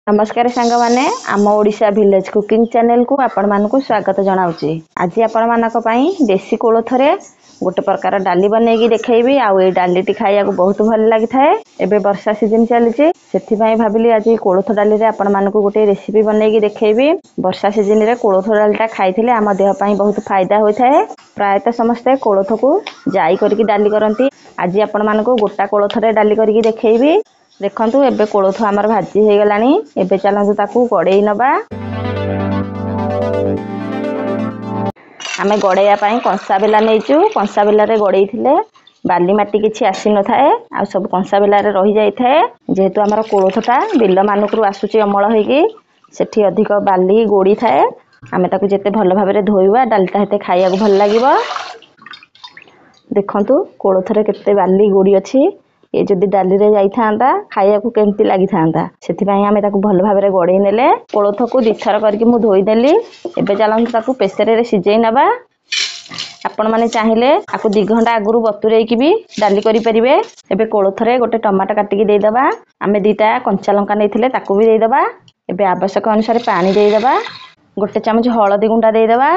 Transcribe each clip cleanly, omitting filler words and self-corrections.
नमस्कार सांग माने आम ओडिशा विलेज कुकिंग चैनल को आपण मानकु स्वागत जनाउची। आज आपण मानक पई देसी कोळथरे गोटे प्रकार डाली बनेगी देखैबी। आउ ए डालीटी खाइया को बहुत भल लागि थाए। एबे वर्षा सीजन चलीची सेथि पई भाबिली आज कोळथ डाली रे आपण मानकु गोटे रेसिपी बनेगी देखैबी। वर्षा सीजन रे कोळथ डालीटा खाइथिले आम देह पई बहुत फायदा होई थाए। प्रायतः समस्त कोळथ को जाई करके डाली करंती। आज आपण मानकु गोटा कोळथरे डाली करके देखैबी। देखंतु एबे कोळथ हमर भाजी हे गलानी। एबे चलंतु ताकू गड़ेई नबा। आमे गड़ेया पई कंसा बेला नेचु। कंसा बेला रे गड़ेई थिले बाली माटी किछि आसी न थाए। आ सब कंसा बेला रे रही जाई थाए। जेहेतु हमर कोळथटा बिल मानुकरू आसुची अमल होईकी सेठी अधिक बाली गोड़ी थाए। आमे ताकू जेते भल भाबरे धोइबा डालटा हेते खाइया को भल लागिबो। देखंतु कोळथरे केते बाली गोड़ी अछि। ये जदि डाली रे जाई थांदा खाइया को केमती लागि थांदा। सेथि पई आमे ताकू भल भाबरे गड़ेई नेले। कोळथ को दिथर करके मु धोई देली। एबे चलंतु ताकू प्रेसर रे सिजेई नबा। आपण माने चाहिले आकू 2 घंटा आगुरु बतुरेई की भी डाली करि परिबे। एबे कोळथरे गोटे टमाटर काटि के देई दबा। आमे दीटा कंचा लंका नेथिले ताकू भी देई दबा। एबे आवश्यक अनुसार पानी देई दबा। गोटे चमच हळदी गुंडा देई दबा।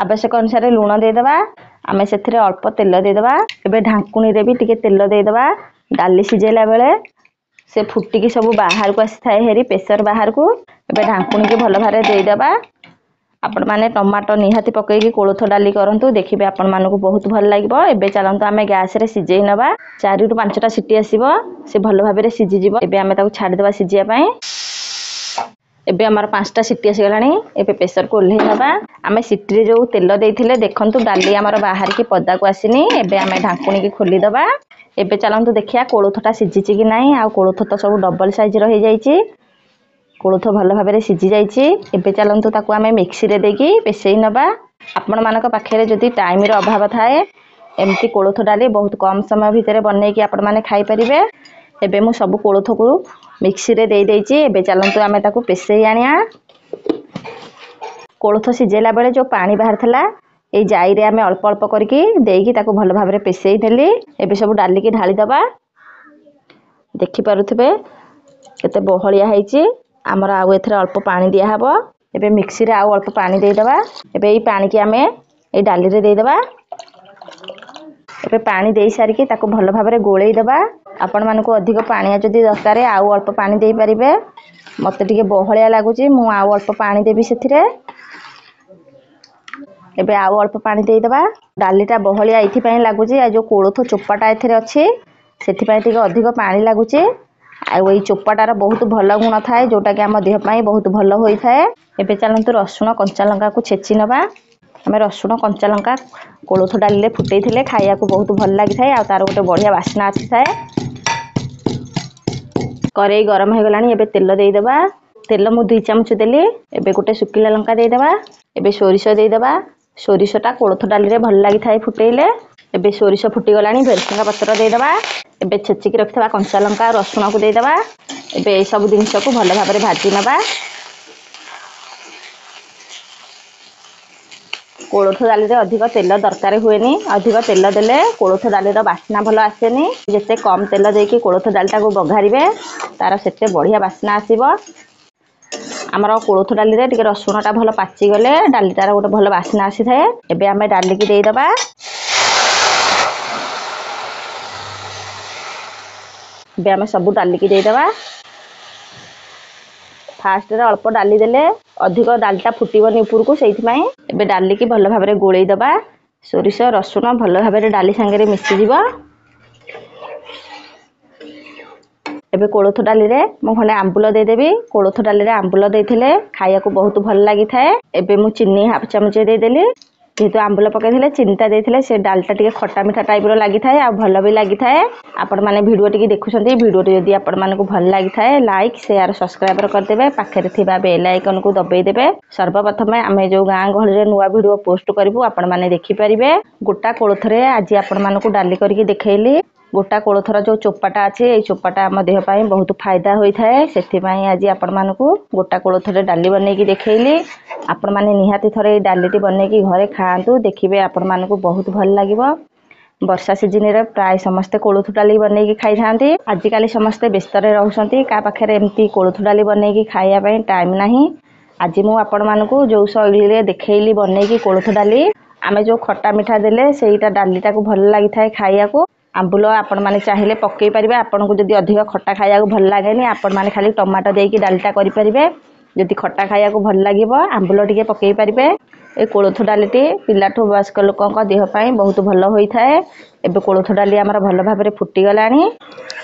आवश्यक अनुसार लूण देई दबा। आमे सेथिरे अल्प तेल देई दबा। एबे ढांकुणी रे भी टिके तेल देई दबा। डाली सिजेला बेले से फुटी की सब बाहर को आसी थाए हेरी प्रेशर बाहर को। एबे ढांकुणी के भल भारे देई दबा। आपण माने टमाटर निहाती पकई की कोळथ डाली करंतु देखिबे आपण मानको बहुत भल लागिबो। एबे चलंतु आमे गैस रे सिजेई नबा। 4 रु 5टा सिटी आसीबो से भल भाबे सिजी जिवो। एबे आमे ताकू छाडी देबा सिजिया पई। एबे हमर 5टा सिटी आसी गलानी। एबे प्रेशर को ओल्हे नबा। आमे सिटी रे जो तेल देइथिले देखंतु डाली हमर बाहर की पदा को आसीनी। एबे आमे ढांकुणी की खोली दबा। एबे चलंतु देखिया कोळथटा सिजिची कि नाही। आ कोळथ तो सब डबल साइज रही जाईची। कोळथ भल भाबे सिजी जाईची। एबे चलंतु ताकू आमे मिक्सी रे देकी पेसेई नबा। आपण मानक पाखे जदि टाइम रो अभाव थाए एमती कोळथ डाली बहुत कम समय भितरे बनै की आपण माने खाई परिबे। एबे मु सब कोळथ को मिक्सी रे देई देईची। एबे चलंतु आमे ताकू पेसेई आनिया। कोळथ सिजेला बेले जो पानी बाहर थला ए जाई रे आमे अल्प अल्प करके देकी ताकू भल भाबरे पेसेई नेली। एबे सब डाली की ढाली दबा। देखि पारुथबे केते बहलिया हैची। हमर आउ एथरे अल्प पानी दिया हबो। एबे मिक्सी रे आउ अल्प पानी देई दबा। एबे ई पानी की आमे ए डाली रे देई दबा। एबे पानी देई सारी की ताकू भल भाबरे गोळेई दबा। आपण मानको अधिक पानी जदि दरकार आउ अल्प पानी देई परिबे। मते टिके बहलिया लागुची मु आउ अल्प पानी देबी सेथिरे। एबे आउ अल्प पानी देई दबा। डालीटा बहलिया एथि पई लागुची आ जो कोळथ चोपाटा एथिरे अछि सेथि पई टिके अधिक पानी लागुची। आ ओई चोपाटार बहुत भल गुण थाए जोटा कि हम देह पई बहुत भल होई थाए। एबे चलंतु रसुण कंचा लंका को छेची नबा। हमें रसुण कंचा लंका कोळथ डाली ले फुटेई थिले खाइया को बहुत भल लागि थाए। आ तार गोटे बढ़िया वासना आछि थाए। करेई गरम हे गलानी। एबे तेल देई दबा। तेल मु 2 चमच देली। एबे गोटे सुकिला लंका देई दबा। एबे सोरिष देई दबा। सोरिषटा कोळथ डाली रे भल लागि थाए फुटेइले। एबे सोरिष फुटी गलानी भेरसिंगा पत्र देई दबा। एबे छेची की रखथबा कंचा लंका रसुण को देई दबा। एबे ए सब जिंस को भल भाबरे भाजी नबा। कोळथ डाली रे अधिक तेल दरकार हुएनी। अधिक तेल देले कोळथ डाली रो वासना भल आसेनी। जेते कम तेल देकी कोळथ डालटा को बघारिबे तार सेते बढ़िया वासना आसीबो। हमर कोळथ डाली रे टिके रसुणटा भल पाची गले डालीटार गोटे भल वासना आसी थाए। एबे आमे डाली की देई दबा। एबे आमे सब डाली की देई दबा। फास्ट रे अल्प डाली देले अधिक डालटा फुटीबनी ऊपर को सेइथि पई। एबे डाली की भल भाबरे गोळेई दबा। सोरिष रसुण भल भाबरे डाली संगे रे मिसी जिवो। एबे कोळथ डाली रे मु खने आंबुल दे देबी। कोळथ डाली रे आंबुल देथिले खाइया को बहुत भल लागि थाए। एबे मु चीनी हाफ चमच दे देली। जेहेतु आंबुल पकैथिले चिंता देथिले से डालटा टिके खट्टा मिठा टाइप रो लागि थाए। आ भल भी लागि थाए। आपण माने वीडियो टिके देखुछंती वीडियो जदि आपण मानको भल लागि थाए लाइक शेयर सब्सक्राइब कर देबे। पाखरे थिबा बेल आइकन को दबाई देबे। सर्वप्रथम आमे जो गां गहल रे नुवा वीडियो पोस्ट करबो आपण माने देखि परिबे। गोटा कोळथ रे आज आपण मानको डाली करके देखैली। गोटा कोळथर जो चोपाटा अछि ए चोपाटा हम देह पई बहुत फायदा होई थाए। सेथि पई आज आपण मानको गोटा कोळथ रे डाली बनै की देखैली। आपण माने निहाती थरे डालीटी बनै की घरे खाआंतु देखिबे आपण मानको बहुत भल लागिबो। वर्षा सीजन रे प्राय समस्ते कोलथ डाली बनैकी खाई थांती। आजिकाली समस्ते व्यस्त रहउछंती का पाखरे एमती कोलथ डाली बनैकी खाइया पई टाइम नाही। आज मु आपण मानकू जो शैली रे देखैली बनैकी कोलथ डाली आमे जो खट्टा मिठा देले सेईटा डालीटा को भल लागि थाए खाइया को। आंबुल आपण माने चाहिले पक्कै परिबे। आपण को जदी अधिक खट्टा खाइया को भल लागेनी आपण माने खाली टमाटो देकी डालीटा करि परिबे। जदी खट्टा खाइया को भल लागिबो आंबुल टिके पक्कै परिबे। ए कोलथ डालीटी पिलाठो वयस्क लोकक देह पई बहुत भल होई थाए। एबे कोलथ डाली हमर भल भाबरे फुटी गलानी।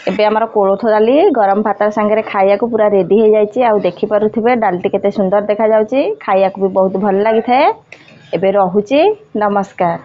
एबे हमर कोलथ डाली गरम भात संगे खाइया को पूरा रेडी हो जाईची। आ देखि पारुथिबे डालटी केते सुंदर देखा जाउची। खाइया को भी बहुत भल लागि थाए। एबे रहुची नमस्कार।